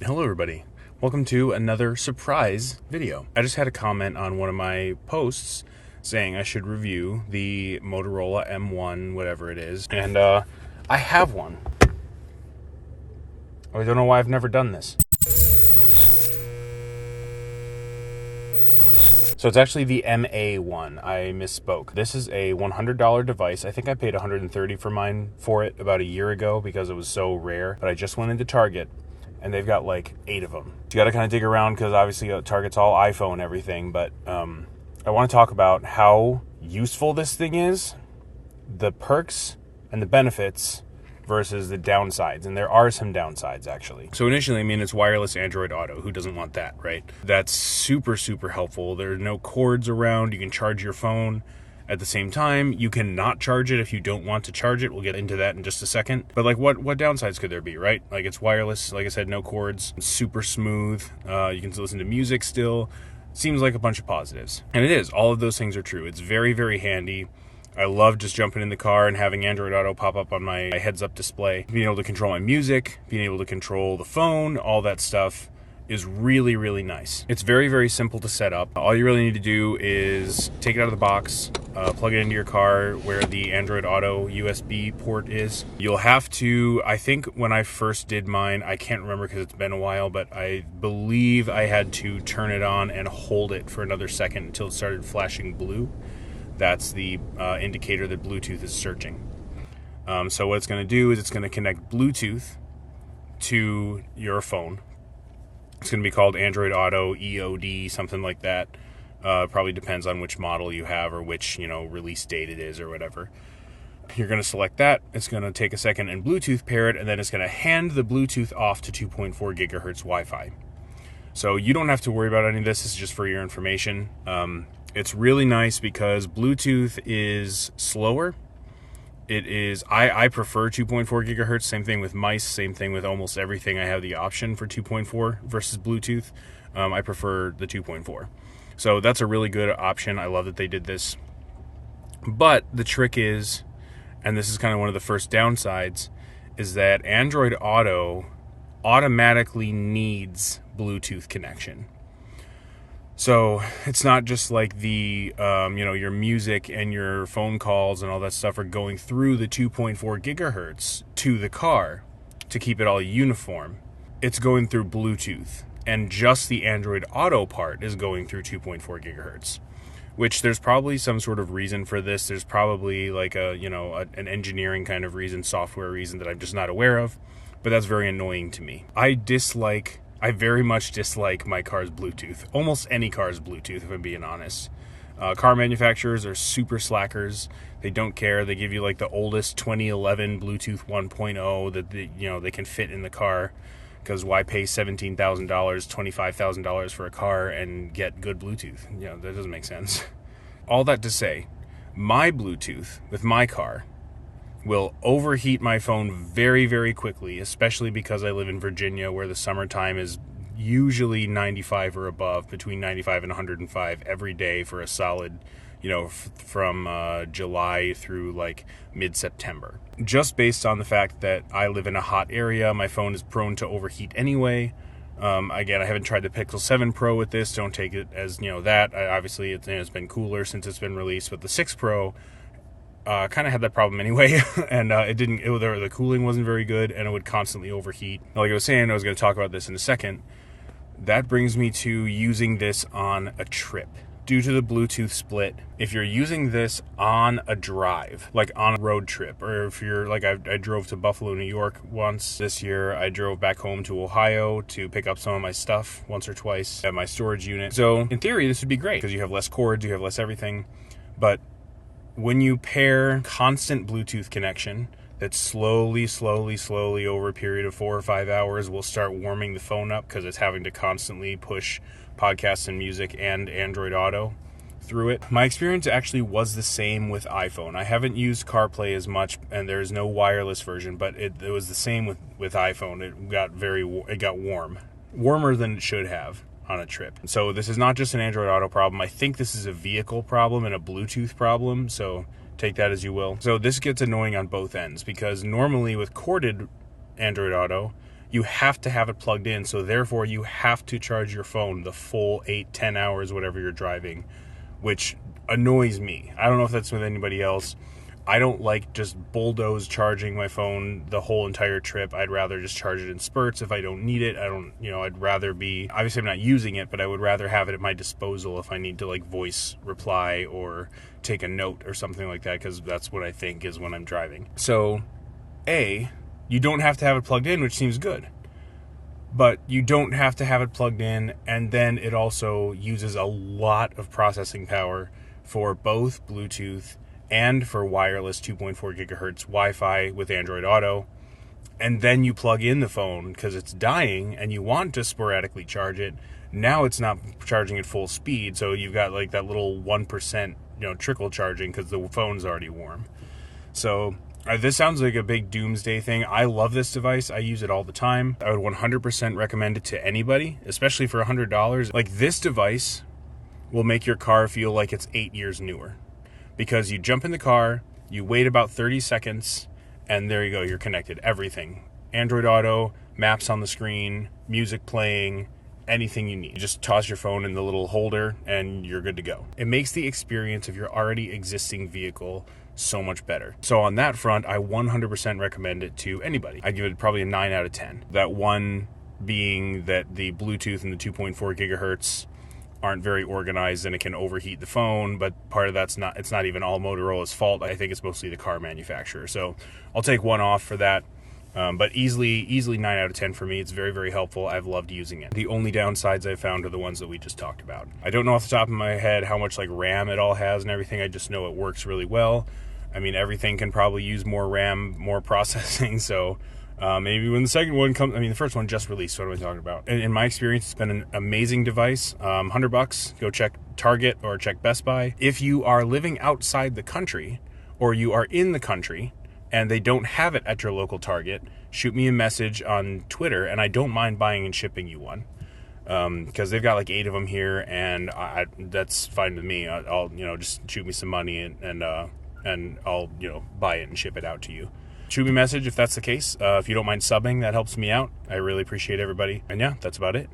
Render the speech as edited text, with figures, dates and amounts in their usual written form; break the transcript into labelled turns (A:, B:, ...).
A: Hello everybody, welcome to another surprise video. I just had a comment on one of my posts saying I should review the Motorola M1 whatever it is, and I have one. I don't know why I've never done this. So it's actually the MA1. I misspoke. This is a $100 device. I think I paid $130 for it about a year ago because it was so rare, but I just went into Target and they've got like 8 of them. You got to kind of dig around because obviously Target's all iPhone and everything, but I want to talk about how useful this thing is, the perks and the benefits versus the downsides. And there are some downsides actually. So initially, it's wireless Android Auto. Who doesn't want that, right? That's super, super helpful. There are no cords around. You can charge your phone at the same time. You can not charge it if you don't want to charge it. We'll get into that in just a second. But like what downsides could there be, right? Like it's wireless, like I said, no cords, super smooth. You can listen to music still. Seems like a bunch of positives. And it is. All of those things are true. It's very, very handy. I love just jumping in the car and having Android Auto pop up on my heads-up display. Being able to control my music, being able to control the phone, all that stuff is really, really nice. It's very, very simple to set up. All you really need to do is take it out of the box, plug it into your car where the Android Auto USB port is. You'll have to, I think when I first did mine, I can't remember because it's been a while, but I believe I had to turn it on and hold it for another second until it started flashing blue. That's the indicator that Bluetooth is searching. So what it's going to do is it's going to connect Bluetooth to your phone. It's going to be called Android Auto EOD, something like that. Probably depends on which model you have or which release date it is or whatever. You're going to select that. It's going to take a second and Bluetooth pair it, and then it's going to hand the Bluetooth off to 2.4 gigahertz Wi-Fi. So you don't have to worry about any of this. This is just for your information. It's really nice because Bluetooth is slower. It is, I prefer 2.4 gigahertz. Same thing with mice. Same thing with almost everything. I have the option for 2.4 versus Bluetooth. I prefer the 2.4. So that's a really good option. I love that they did this. But the trick is, and this is kind of one of the first downsides, is that Android Auto automatically needs Bluetooth connection. So it's not just like the, your music and your phone calls and all that stuff are going through the 2.4 gigahertz to the car to keep it all uniform. It's going through Bluetooth, and just the Android Auto part is going through 2.4 gigahertz, which there's probably some sort of reason for this. There's probably like an engineering kind of reason, software reason that I'm just not aware of, but that's very annoying to me. I very much dislike my car's Bluetooth. Almost any car's Bluetooth, if I'm being honest. Car manufacturers are super slackers. They don't care. They give you like the oldest 2011 Bluetooth 1.0 that they can fit in the car. Because why pay $17,000, $25,000 for a car and get good Bluetooth? That doesn't make sense. All that to say, my Bluetooth with my car will overheat my phone very, very quickly, especially because I live in Virginia where the summertime is usually 95 or above, between 95 and 105 every day for a solid, from July through like mid-September. Just based on the fact that I live in a hot area, my phone is prone to overheat anyway. Again, I haven't tried the Pixel 7 Pro with this. Don't take it as, that. Obviously, it's been cooler since it's been released, but the 6 Pro kind of had that problem anyway, and the cooling wasn't very good, and it would constantly overheat. Like I was saying, I was going to talk about this in a second. That brings me to using this on a trip. Due to the Bluetooth split, if you're using this on a drive, like on a road trip, or if you're like I drove to Buffalo, New York once this year. I drove back home to Ohio to pick up some of my stuff once or twice at my storage unit. So in theory, this would be great because you have less cords, you have less everything, but when you pair constant Bluetooth connection that slowly over a period of 4 or 5 hours will start warming the phone up because it's having to constantly push podcasts and music and Android Auto through it. My experience actually was the same with iPhone. I haven't used CarPlay as much, and there's no wireless version, but it was the same with iPhone. It got warmer than it should have on a trip. So this is not just an Android Auto problem. I think this is a vehicle problem and a Bluetooth problem, so take that as you will. So this gets annoying on both ends because normally with corded Android Auto, you have to have it plugged in. So therefore you have to charge your phone the full 8-10 hours, whatever you're driving, which annoys me. I don't know if that's with anybody else. I don't like just bulldoze charging my phone the whole entire trip. I'd rather just charge it in spurts if I don't need it. I'd rather be, obviously I'm not using it, but I would rather have it at my disposal if I need to like voice reply or take a note or something like that, because that's what I think is when I'm driving. So, you don't have to have it plugged in, which seems good. But you don't have to have it plugged in, and then it also uses a lot of processing power for both Bluetooth and for wireless 2.4 gigahertz Wi-Fi with Android Auto. And then you plug in the phone because it's dying and you want to sporadically charge it. Now it's not charging at full speed, so you've got like that little 1%, trickle charging because the phone's already warm. So this sounds like a big doomsday thing. I love this device. I use it all the time. I would 100% recommend it to anybody, especially for $100. Like, this device will make your car feel like it's 8 years newer. Because you jump in the car, you wait about 30 seconds, and there you go, you're connected. Everything. Android Auto, maps on the screen, music playing, anything you need. You just toss your phone in the little holder, and you're good to go. It makes the experience of your already existing vehicle so much better. So on that front, I 100% recommend it to anybody. I give it probably a 9 out of 10. That one being that the Bluetooth and the 2.4 gigahertz aren't very organized and it can overheat the phone, but part of it's not even all Motorola's fault. I think it's mostly the car manufacturer. So I'll take one off for that. But easily 9 out of 10 for me. It's very, very helpful. I've loved using it. The only downsides I've found are the ones that we just talked about. I don't know off the top of my head how much like RAM it all has and everything. I just know it works really well. I mean, everything can probably use more RAM, more processing. So maybe when the second one comes, the first one just released, so what am I talking about? In my experience, it's been an amazing device. $100, go check Target or check Best Buy. If you are living outside the country or you are in the country and they don't have it at your local Target, shoot me a message on Twitter and I don't mind buying and shipping you one. Because they've got like 8 of them here, and that's fine with me. I'll just shoot me some money and I'll buy it and ship it out to you. Shoot me a message if that's the case. If you don't mind subbing, that helps me out. I really appreciate everybody. And yeah, that's about it.